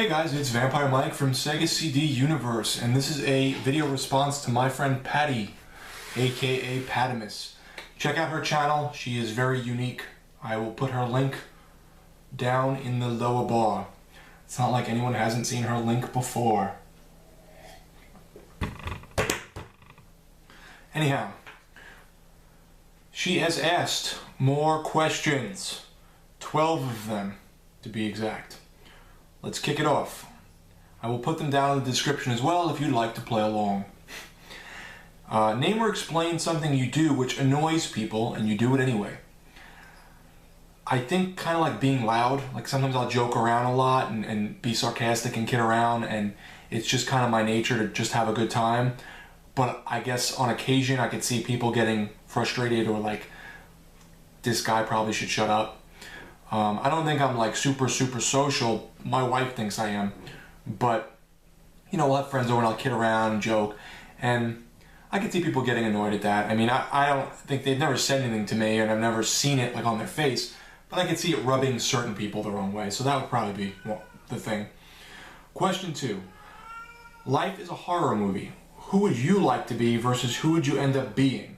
Hey guys, it's Vampire Mike from Sega CD Universe, and this is a video response to my friend Patty, aka Pattimus. Check out her channel, she is very unique. I will put her link down in the lower bar. It's not like anyone hasn't seen her link before. Anyhow, she has asked more questions, 12 of them to be exact. Let's kick it off. I will put them down in the description as well if you'd like to play along. Name or explain something you do which annoys people and you do it anyway. I think kind of like being loud. Like sometimes I'll joke around a lot and be sarcastic and kid around, and it's just kind of my nature to just have a good time. But I guess on occasion I could see people getting frustrated or like, this guy probably should shut up. I don't think I'm like super social. My wife thinks I am, but you know, we'll have friends over and I'll kid around and joke, and I can see people getting annoyed at that. I mean, I don't think they've never said anything to me and I've never seen it like on their face, but I can see it rubbing certain people the wrong way, so that would probably be the thing. Question 2. Life is a horror movie. Who would you like to be versus who would you end up being?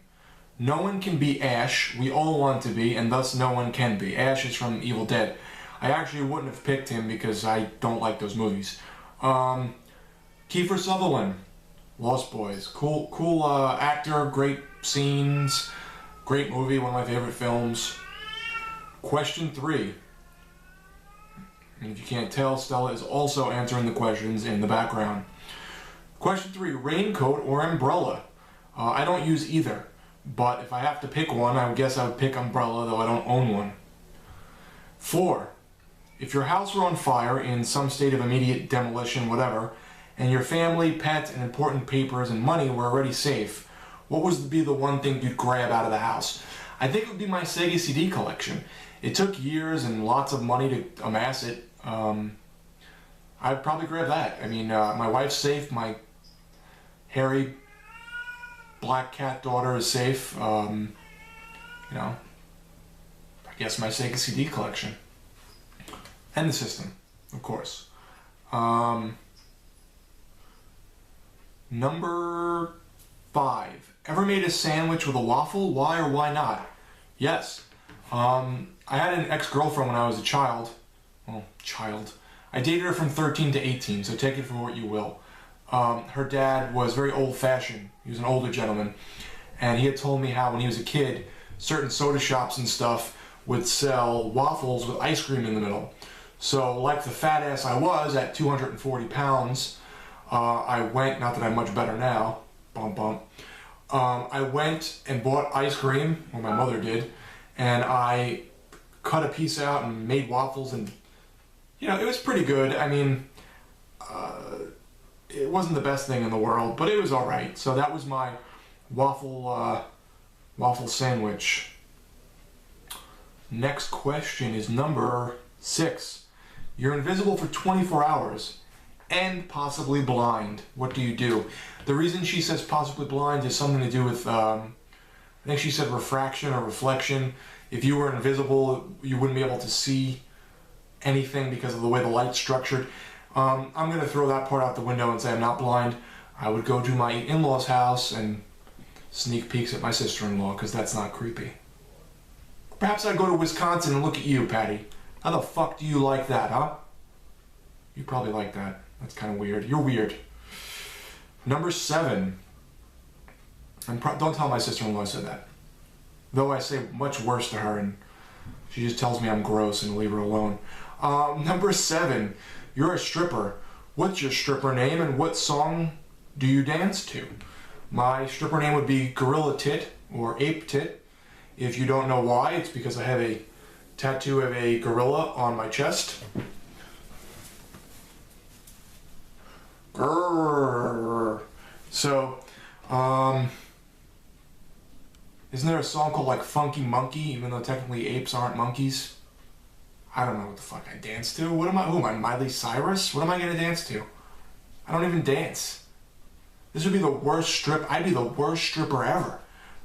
No one can be Ash, we all want to be, and thus no one can be. Ash is from Evil Dead. I actually wouldn't have picked him because I don't like those movies. Kiefer Sutherland, Lost Boys. Cool actor, great scenes, great movie, one of my favorite films. Question 3. And if you can't tell, Stella is also answering the questions in the background. Question 3, raincoat or umbrella? I don't use either. But if I have to pick one, I would guess I would pick umbrella, though I don't own one. 4. If your house were on fire in some state of immediate demolition, whatever, and your family, pet, and important papers and money were already safe, what would be the one thing you'd grab out of the house? I think it would be my Sega CD collection. It took years and lots of money to amass it. I'd probably grab that. I mean, my wife's safe, my hairy black cat daughter is safe. You know, I guess my Sega CD collection. And the system, of course. Number 5. Ever made a sandwich with a waffle? Why or why not? Yes. I had an ex-girlfriend when I was a child. Well, I dated her from 13 to 18, so take it for what you will. Her dad was very old-fashioned. He was an older gentleman, and he had told me how when he was a kid, certain soda shops and stuff would sell waffles with ice cream in the middle. So like the fat ass I was at 240 pounds, I went, not that I'm much better now, I went and bought ice cream, or my mother did, and I cut a piece out and made waffles, and you know, it was pretty good. I mean, it wasn't the best thing in the world, but it was alright. So that was my waffle sandwich. Next question is number 6. You're invisible for 24 hours and possibly blind. What do you do? The reason she says possibly blind is something to do with, I think she said refraction or reflection. If you were invisible, you wouldn't be able to see anything because of the way the light's structured. I'm going to throw that part out the window and say I'm not blind. I would go to my in-laws' house and sneak peeks at my sister-in-law, because that's not creepy. Perhaps I'd go to Wisconsin and look at you, Patty. How the fuck do you like that, huh? You probably like that. That's kind of weird. You're weird. Number 7. Don't tell my sister-in-law I said that. Though I say much worse to her, and she just tells me I'm gross and leave her alone. Number 7. You're a stripper. What's your stripper name and what song do you dance to? My stripper name would be Gorilla Tit or Ape Tit. If you don't know why, it's because I have a tattoo of a gorilla on my chest. Grrr. So, isn't there a song called like Funky Monkey, even though technically apes aren't monkeys? I don't know what the fuck I dance to. Who am I, Miley Cyrus? What am I gonna dance to? I don't even dance. This would be the worst I'd be the worst stripper ever.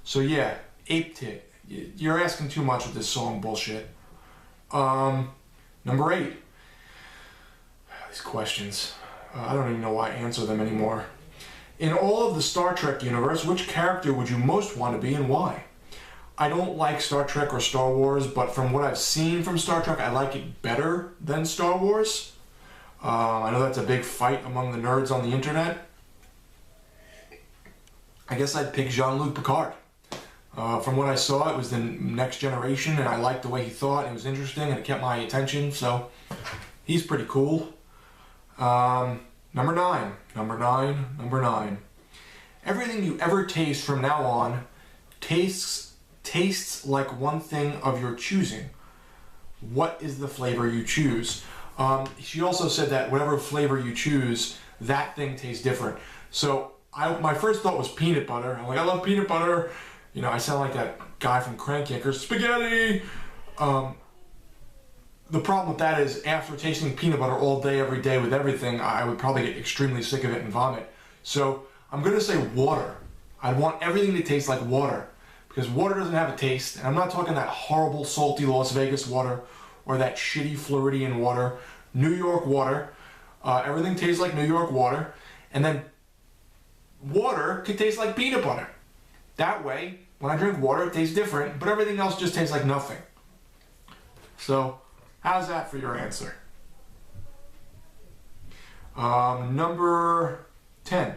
So yeah, Ape Tit. You're asking too much with this song bullshit. Number 8. These questions. I don't even know why I answer them anymore. In all of the Star Trek universe, which character would you most want to be and why? I don't like Star Trek or Star Wars, but from what I've seen from Star Trek, I like it better than Star Wars. I know that's a big fight among the nerds on the internet. I guess I'd pick Jean-Luc Picard. From what I saw, it was the next generation, and I liked the way he thought. It was interesting, and it kept my attention, so he's pretty cool. Number nine. Everything you ever taste from now on tastes like one thing of your choosing. What is the flavor you choose? She also said that whatever flavor you choose, that thing tastes different. So my first thought was peanut butter. I'm like, I love peanut butter. You know, I sound like that guy from Crank Yankers, spaghetti! The problem with that is after tasting peanut butter all day, every day with everything, I would probably get extremely sick of it and vomit. So I'm going to say water. I want everything to taste like water. Because water doesn't have a taste. And I'm not talking that horrible, salty Las Vegas water or that shitty Floridian water. New York water. Everything tastes like New York water. And then water could taste like peanut butter. That way, when I drink water, it tastes different, but everything else just tastes like nothing. So, how's that for your answer? Number 10.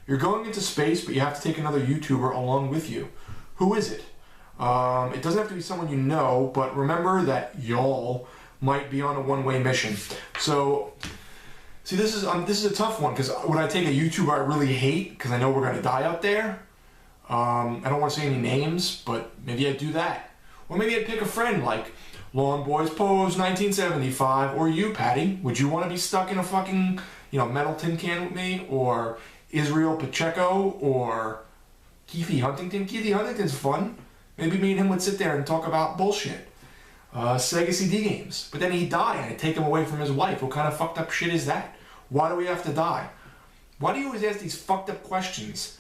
You're going into space, but you have to take another YouTuber along with you. Who is it? It doesn't have to be someone you know, but remember that y'all might be on a one-way mission. So, see, this is a tough one, because when I take a YouTuber I really hate, because I know we're going to die out there, I don't want to say any names, but maybe I'd do that. Or maybe I'd pick a friend like Lawn Boys Pose 1975, or you, Patty. Would you want to be stuck in a fucking, metal tin can with me? Or Israel Pacheco, or Keithy Huntington? Keithy Huntington's fun. Maybe me and him would sit there and talk about bullshit. Sega CD games. But then he'd die and I'd take him away from his wife. What kind of fucked up shit is that? Why do we have to die? Why do you always ask these fucked up questions?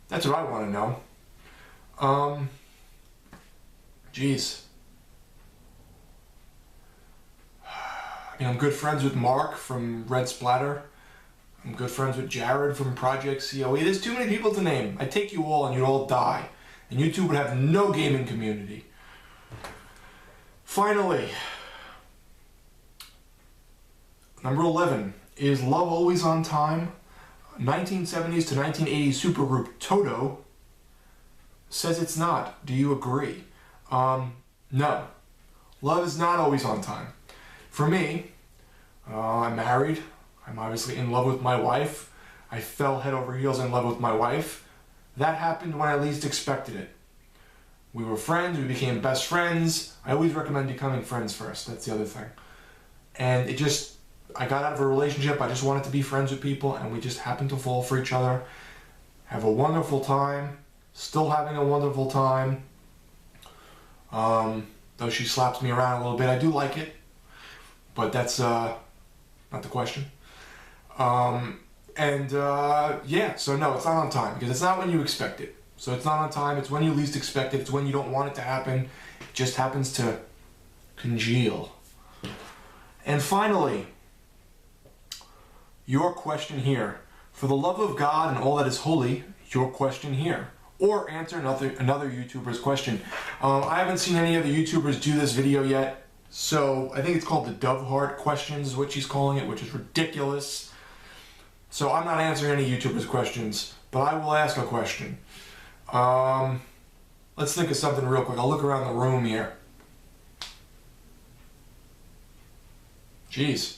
That's what I want to know. Jeez. I'm good friends with Mark from Red Splatter. I'm good friends with Jared from Project COE. There's too many people to name. I'd take you all and you'd all die. And you two would have no gaming community. Finally, number 11. Is love always on time? 1970s to 1980s supergroup Toto says it's not. Do you agree? No. Love is not always on time. For me, I'm married. I'm obviously in love with my wife. I fell head over heels in love with my wife. That happened when I least expected it. We were friends. We became best friends. I always recommend becoming friends first. That's the other thing. And I got out of a relationship. I just wanted to be friends with people, and we just happened to fall for each other. Have a wonderful time. Still having a wonderful time. Though she slaps me around a little bit, I do like it. But that's not the question. Yeah, so no, it's not on time, because it's not when you expect it. So it's not on time, it's when you least expect it, it's when you don't want it to happen. It just happens to congeal. And finally, your question here. For the love of God and all that is holy, your question here. Or answer another YouTuber's question. I haven't seen any other YouTubers do this video yet, so I think it's called the Dove Heart questions is what she's calling it, which is ridiculous. So I'm not answering any YouTuber's questions, but I will ask a question. Let's think of something real quick. I'll look around the room here. Jeez.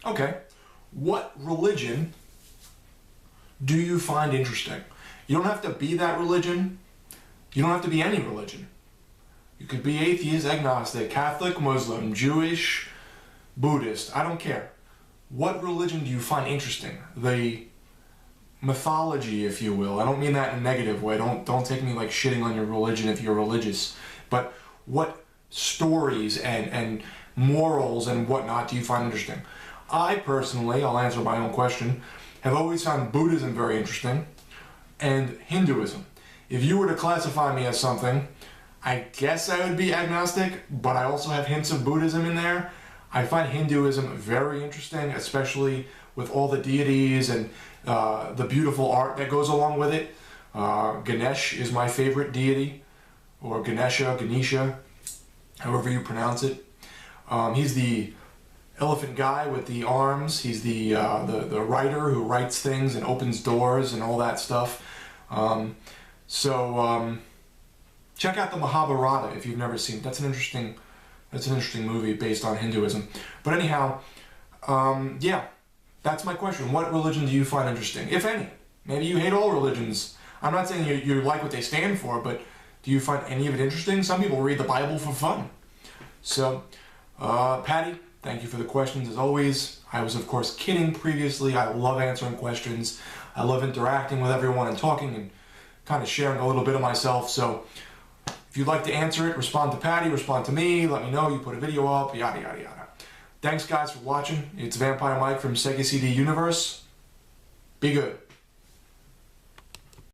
Okay. What religion do you find interesting? You don't have to be that religion. You don't have to be any religion. You could be atheist, agnostic, Catholic, Muslim, Jewish, Buddhist. I don't care. What religion do you find interesting? The mythology, if you will. I don't mean that in a negative way. Don't take me like shitting on your religion if you're religious. But what stories and morals and whatnot do you find interesting? I personally, I'll answer my own question, have always found Buddhism very interesting and Hinduism. If you were to classify me as something, I guess I would be agnostic, but I also have hints of Buddhism in there. I find Hinduism very interesting, especially with all the deities and the beautiful art that goes along with it. Ganesh is my favorite deity, or Ganesha, however you pronounce it. He's the elephant guy with the arms. He's the writer who writes things and opens doors and all that stuff. Check out the Mahabharata if you've never seen it. That's an interesting movie based on Hinduism. But anyhow, yeah, that's my question. What religion do you find interesting, if any? Maybe you hate all religions. I'm not saying you like what they stand for, but do you find any of it interesting? Some people read the Bible for fun. So, Patty, thank you for the questions as always. I was, of course, kidding previously. I love answering questions. I love interacting with everyone and talking and kind of sharing a little bit of myself. So, if you'd like to answer it, respond to Patty, respond to me, let me know you put a video up, yada, yada, yada. Thanks, guys, for watching. It's Vampire Mike from Sega CD Universe. Be good.